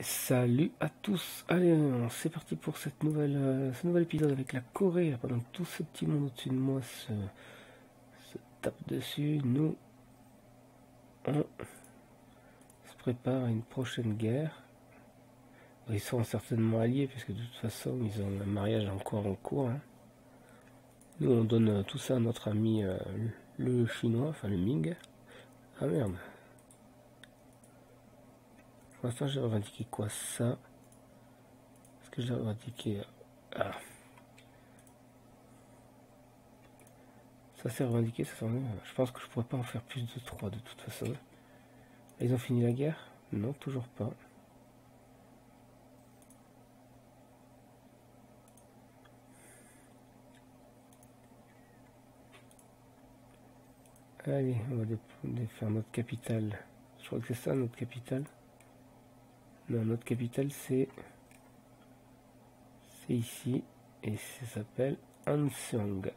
Salut à tous, allez c'est parti pour ce nouvel épisode avec la Corée. Là, pendant que tout ce petit monde au-dessus de moi se tape dessus, nous on se prépare à une prochaine guerre. Ils seront certainement alliés puisque de toute façon ils ont un mariage encore en cours, hein. Nous on donne tout ça à notre ami le chinois, enfin le Ming. Ah merde. Pour l'instant j'ai revendiqué quoi ça? Est-ce que j'ai revendiqué... Ah. Ça c'est revendiqué, ça c'est revendiqué. Je pense que je pourrais pas en faire plus de 3 de toute façon. Ils ont fini la guerre? Non, toujours pas. Allez, on va faire notre capitale. Je crois que c'est ça notre capitale. Non, notre capitale c'est ici. Et ça s'appelle Anseong.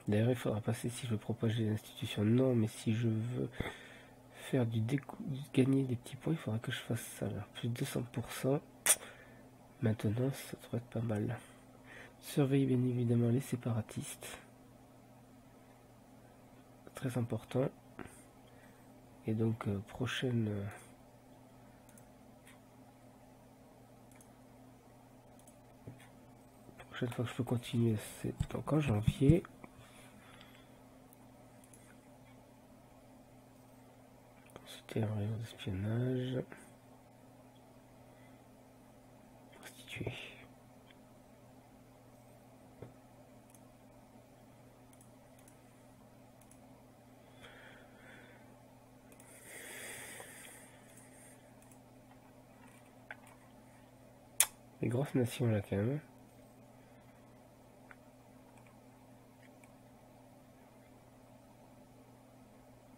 D'ailleurs, il faudra passer si je veux propager les institutions. Non, mais si je veux faire gagner des petits points, il faudra que je fasse ça. Alors, plus de 200%. Maintenant, ça devrait être pas mal. Surveiller bien évidemment les séparatistes. Très important. Et donc, prochaine fois que je peux continuer, c'est donc en janvier. C'était un rayon d'espionnage. Constitué. Des grosses nations là quand même.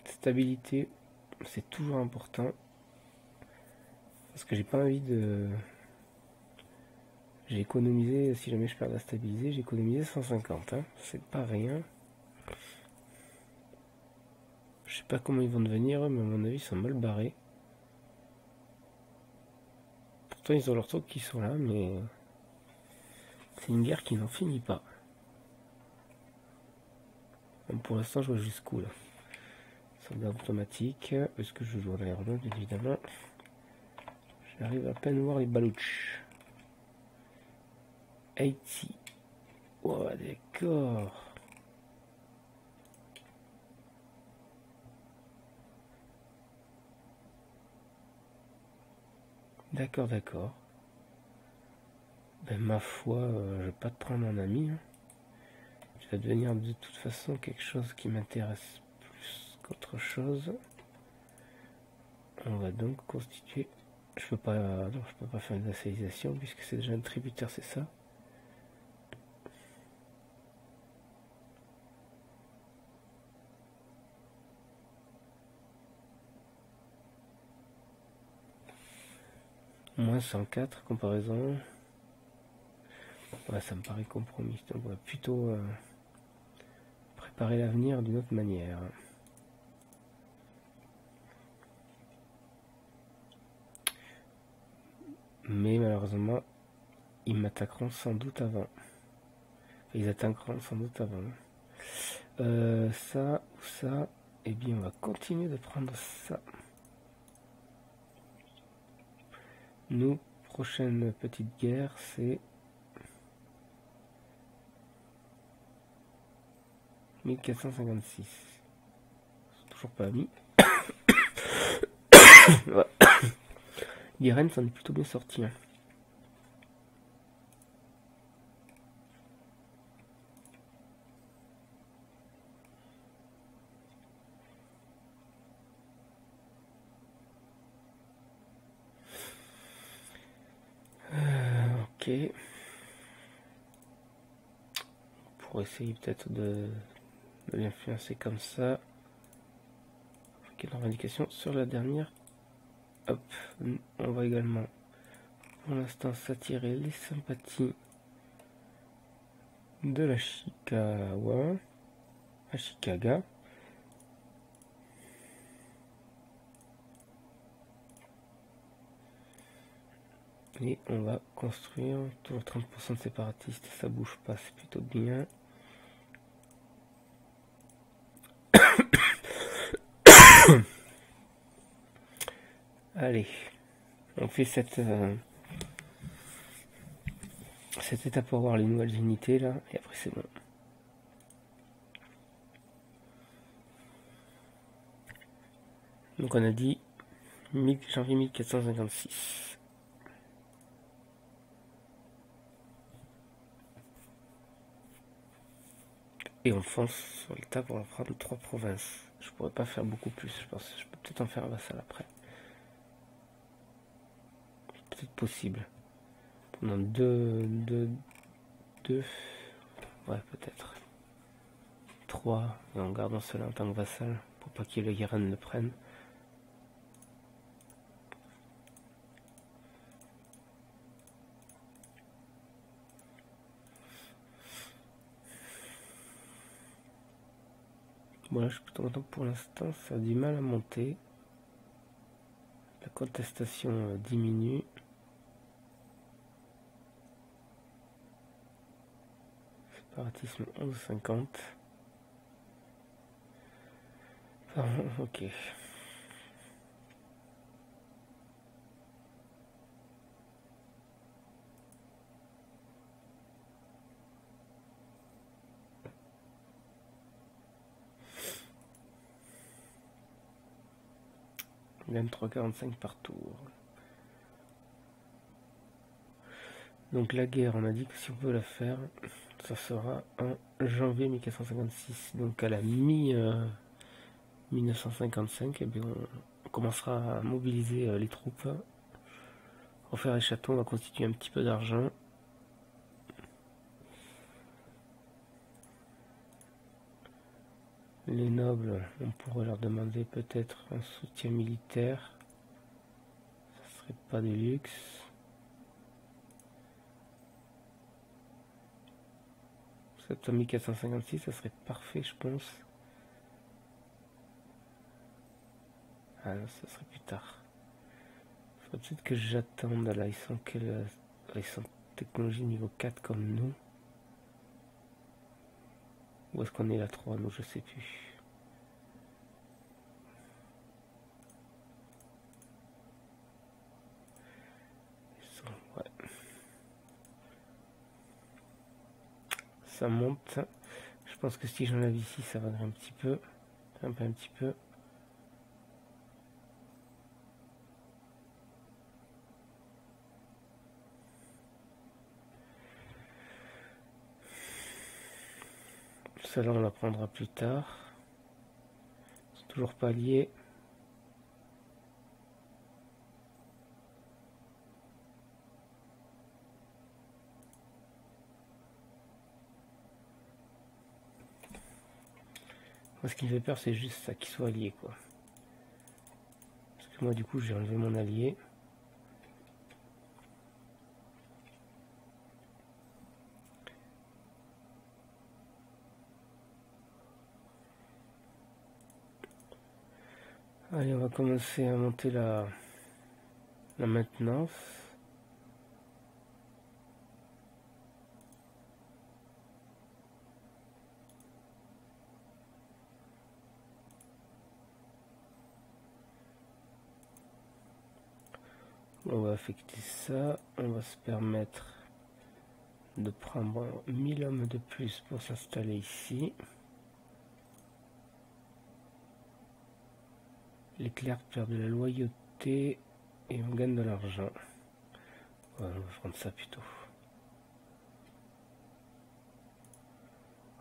Stabilité, c'est toujours important. Parce que j'ai pas envie de... J'ai économisé, si jamais je perds la stabilité, j'ai économisé 150. Hein. C'est pas rien. Je sais pas comment ils vont devenir, mais à mon avis, ils sont mal barrés. Pourtant, ils ont leurs trucs qui sont là, mais... C'est une guerre qui n'en finit pas. Bon, pour l'instant, je vois jusqu'où, là. Soldat automatique. Est-ce que je joue à l'aéronautique, bien évidemment. J'arrive à peine à voir les balouches. Haïti. Oh, d'accord. D'accord. Ben, ma foi, je vais pas te prendre en ami. Hein. Tu vas devenir de toute façon quelque chose qui m'intéresse plus qu'autre chose. On va donc constituer... Je peux pas faire une vassalisation puisque c'est déjà un tributaire, c'est ça. Moins 104, comparaison. Ouais, ça me paraît compromis. Donc on va plutôt préparer l'avenir d'une autre manière. Mais malheureusement, ils m'attaqueront sans doute avant. Ils attaqueront sans doute avant. Ça ou ça, eh bien on va continuer de prendre ça. Nous, prochaine petite guerre, c'est 1456. C'est toujours pas mis. L'Irène s'en est plutôt bien sorti. Hein. Ok. Pour essayer peut-être de l'influencer comme ça. Quelle revendication sur la dernière. Hop, on va également pour l'instant s'attirer les sympathies de la Chikawa. Ashikaga. Et on va construire toujours 30% de séparatistes, ça bouge pas, c'est plutôt bien. Allez, on fait cette étape pour voir les nouvelles unités là, et après c'est bon. Donc on a dit janvier 1456. Et on fonce sur l'étape pour prendre 3 provinces. Je pourrais pas faire beaucoup plus, je pense. Je peux peut-être en faire un vassal après. C'est peut-être possible. Pendant deux. Ouais, peut-être. 3. Et en gardant cela en tant que vassal. Pour pas qu'il y ait le Guérin le prenne. Bon là je suis plutôt content pour l'instant, ça a du mal à monter. La contestation diminue. Séparatisme 11,50. Ok. Il gagne 3,45 par tour. Donc la guerre, on a dit que si on veut la faire, ça sera en janvier 1456. Donc à la mi-1955, eh bien, on commencera à mobiliser les troupes. Refaire les châteaux, on va constituer un petit peu d'argent. Les nobles, on pourrait leur demander peut-être un soutien militaire. Ça serait pas de luxe. Septembre 1456, ça serait parfait, je pense. Ah non, ça serait plus tard. Il faudrait peut-être que j'attende. Là, ils sont technologie niveau 4 comme nous. Où est-ce qu'on est là 3? Nous, je sais plus. Ouais. Ça monte. Je pense que si j'enlève ici, ça va un petit peu. Un petit peu. Celle-là, on la prendra plus tard. C'est toujours pas lié. Moi, ce qui me fait peur, c'est juste ça, qu'il soit allié, quoi. Parce que moi, du coup, j'ai enlevé mon allié. Allez, on va commencer à monter la maintenance. On va affecter ça. On va se permettre de prendre 1000 hommes de plus pour s'installer ici. Les clercs perdent de la loyauté et on gagne de l'argent. Ouais, on va prendre ça plutôt.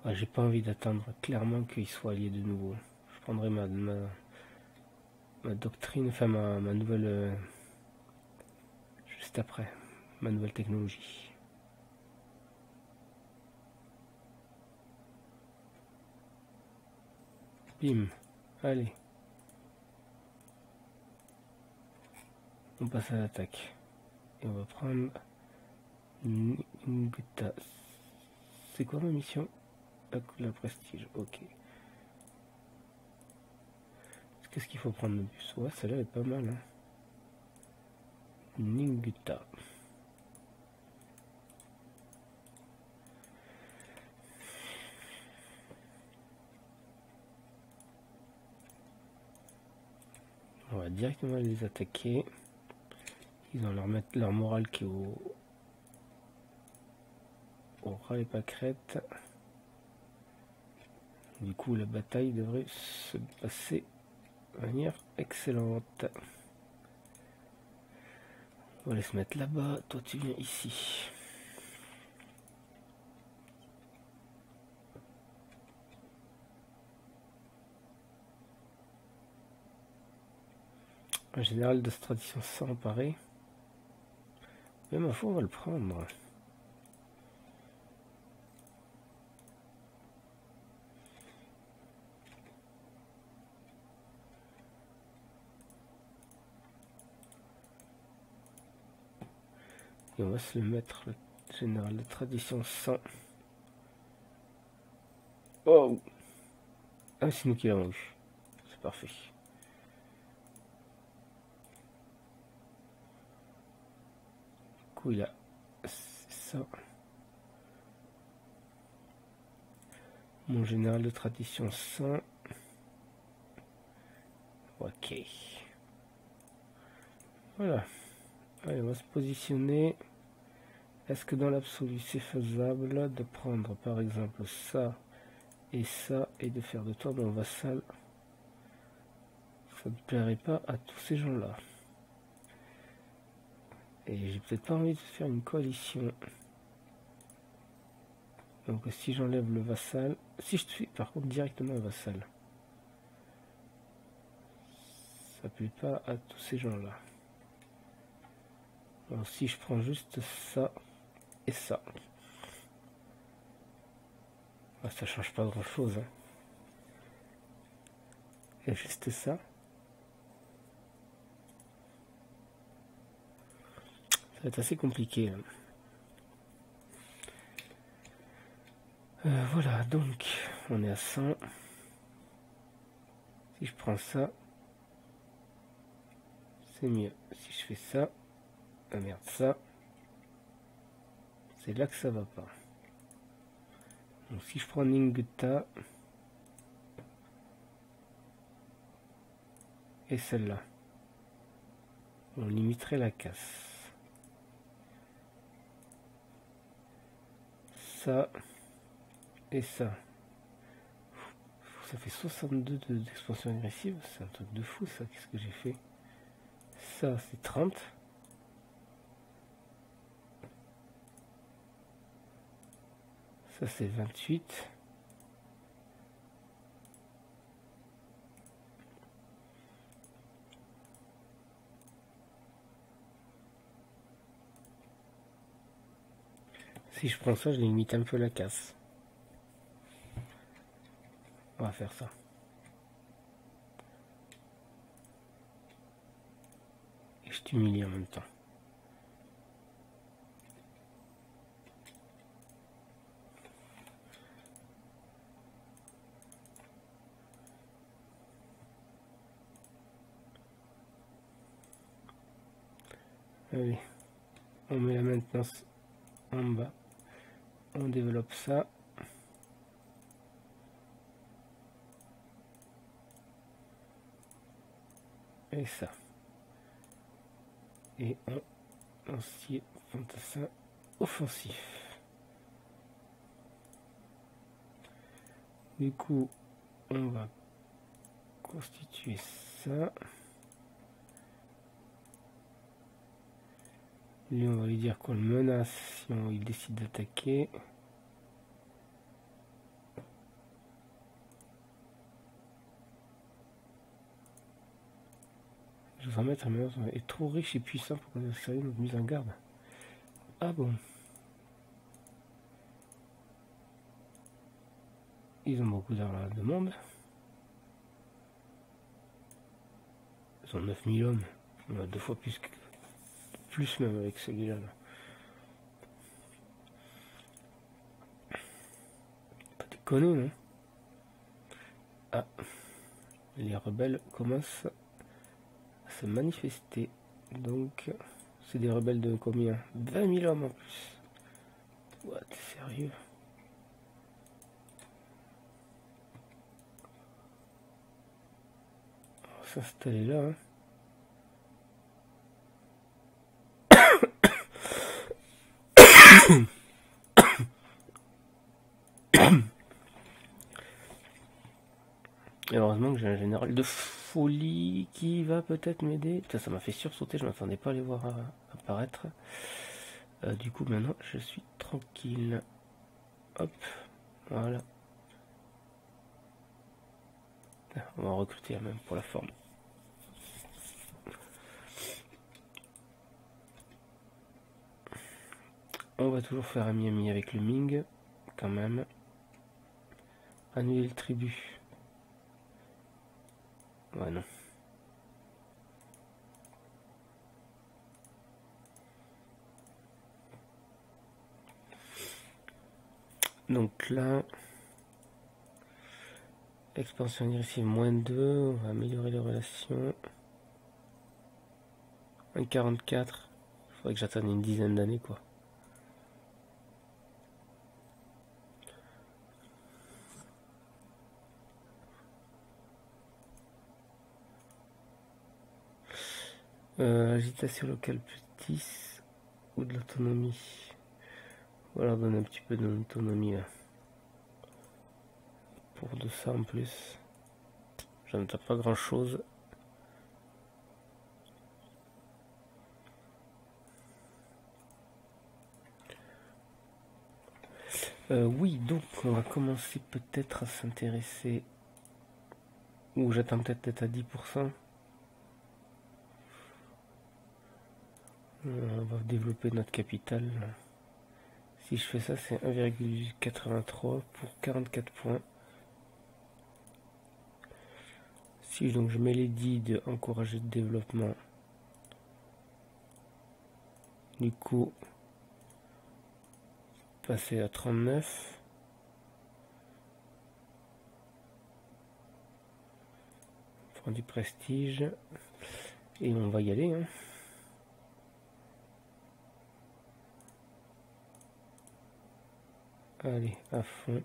Ouais, j'ai pas envie d'attendre clairement qu'ils soient alliés de nouveau. Je prendrai ma doctrine, enfin ma nouvelle... juste après, ma nouvelle technologie. Bim, allez. On passe à l'attaque. Et on va prendre Ngta. C'est quoi ma mission? La prestige, ok. Qu'est-ce qu'il faut prendre de plus? Ouais, celle-là est pas mal. Hein. Ninguta. On va directement les attaquer. Ils vont leur mettre leur morale qui est au ras et pâquerettes. Du coup, la bataille devrait se passer de manière excellente. On va aller se mettre là-bas. Toi, tu viens ici. Un général de tradition sans emparer. Mais ma foi, on va le prendre. Et on va se le mettre, le général de tradition 100. Oh! Ah, c'est nous qui l'avons eu. C'est parfait. Du coup, il a ça. Mon général de tradition 100. Ok. Voilà. Allez, on va se positionner. Est-ce que dans l'absolu c'est faisable de prendre par exemple ça et de faire de toi mon vassal? Ça ne plairait pas à tous ces gens-là. Et j'ai peut-être pas envie de faire une coalition. Donc si j'enlève le vassal, si je suis par contre directement un vassal, ça plaît pas à tous ces gens-là. Alors si je prends juste ça et ça, ah, ça change pas grand-chose. Hein. Et juste ça. Ça va être assez compliqué. Hein. Voilà, donc on est à 100. Si je prends ça, c'est mieux. Si je fais ça, ah merde, ça, c'est là que ça va pas. Donc si je prends Ninguta et celle-là, on limiterait la casse. Ça et ça. Ça fait 62 d'expansion agressive, c'est un truc de fou ça, qu'est-ce que j'ai fait? Ça c'est 30. Ça c'est 28. Si je prends ça, je limite un peu la casse. On va faire ça. Et je t'humilie en même temps. Allez, on met la maintenance en bas. On développe ça. Et ça. Et un lancier fantassin offensif. Du coup, on va constituer ça. Lui, on va lui dire qu'on le menace si il décide d'attaquer. Je vais remettre un menace est trop riche et puissant pour qu'on ait notre mise en garde. Ah bon. Ils ont beaucoup de monde. Ils ont 9000 hommes. On a 2 fois plus même avec celui-là. Pas déconner, non? Ah. les rebelles commencent à se manifester. Donc, c'est des rebelles de combien? 20 000 hommes en plus. Ouais, t'es sérieux? On va s'installer là. Hein. Et heureusement que j'ai un général de folie qui va peut-être m'aider. Putain, ça m'a fait sursauter, je m'attendais pas à les voir apparaître. Du coup, maintenant, je suis tranquille. Hop, voilà. On va recruter même pour la forme. On va toujours faire ami-ami avec le Ming, quand même. Annuler le tribut. Ouais, non. Donc là, expansion agressive -2, on va améliorer les relations. 1,44, il faudrait que j'attende une dizaine d'années quoi. Agitation locale plus 10 ou de l'autonomie. On va leur donner un petit peu d'autonomie là. Pour de ça en plus. J'en ai pas grand chose. Oui, donc on va commencer peut-être à s'intéresser. Ou j'attends peut-être d'être à 10%. On va développer notre capital. Si je fais ça, c'est 1,83 pour 44 points. Si donc je mets les 10 de encourager le développement, du coup, passer à 39. On prend du prestige. Et on va y aller. Hein. Allez, à fond.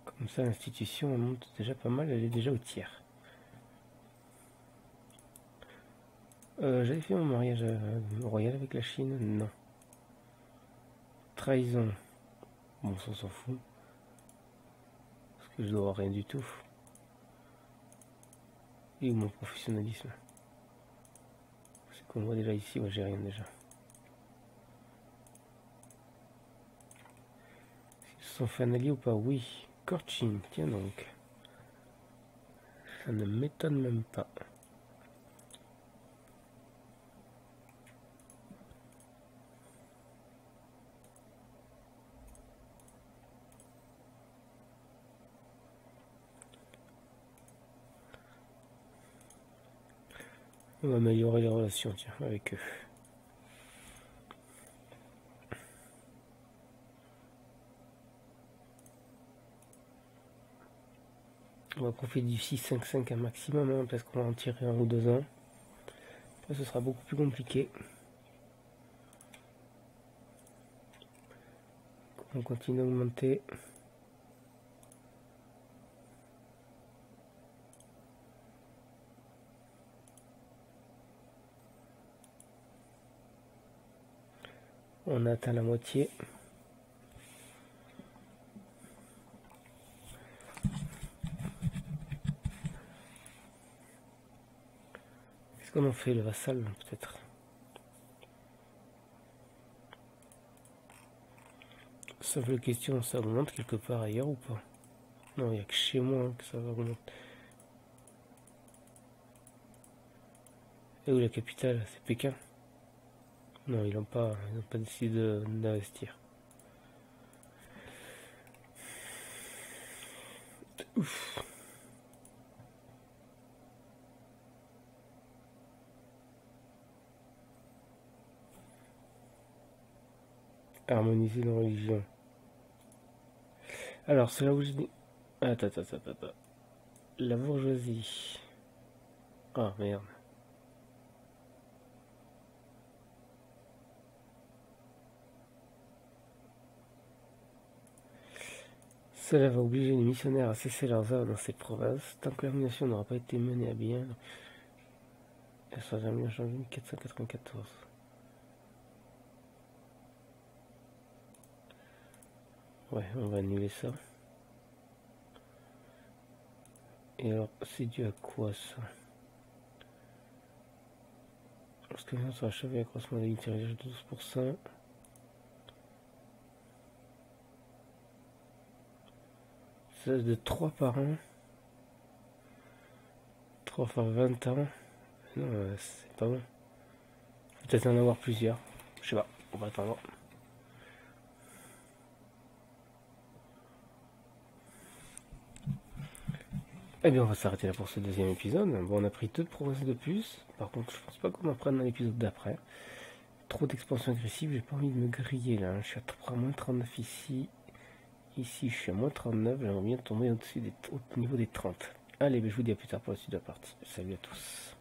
Comme ça, l'institution elle monte déjà pas mal, elle est déjà au tiers. J'avais fait mon mariage royal avec la Chine? Non. Trahison. Bon, ça on s'en fout. Parce que je dois avoir rien du tout. Et mon professionnalisme. C'est qu'on voit déjà ici, moi j'ai rien déjà. Ils se sont fait un allié ou pas? Oui. Korchin, tiens donc. Ça ne m'étonne même pas. On va améliorer les relations tiens, avec eux. On va profiter du 6-5-5 un maximum, hein, parce qu'on va en tirer 1 ou 2 ans. Après, ce sera beaucoup plus compliqué. On continue à augmenter. On a atteint la moitié. Qu'est-ce qu'on en fait, le vassal, peut-être? Sauf la question, ça augmente quelque part ailleurs ou pas? Non, il n'y a que chez moi que ça va augmenter. Et où la capitale? C'est Pékin? Non, ils n'ont pas décidé d'investir. Ouf. Harmoniser nos religions. Alors, c'est là où je dis... Attends. La bourgeoisie. Oh, merde. Cela va obliger les missionnaires à cesser leurs œuvres dans ces provinces, tant que l'harmonisation n'aura pas été menée à bien. Elle sera terminée en janvier 1494. Ouais, on va annuler ça. Et alors, c'est dû à quoi ça? Lorsque les gens sont achevés, accroissement de l'unité de 12%. Ça de 3 par an. 3 fois 20 ans. Non, c'est pas bon. Peut-être en avoir plusieurs. Je sais pas, on va attendre. Eh bien, on va s'arrêter là pour ce deuxième épisode. Bon, on a pris 2 provinces de plus. Par contre, je pense pas qu'on en prenne dans l'épisode d'après. Trop d'expansion agressive, j'ai pas envie de me griller là. Je suis à moins 39 ici. Ici, je suis à moins 39. J'aimerais bien tomber au niveau des 30. Allez, je vous dis à plus tard pour la suite de la partie. Salut à tous.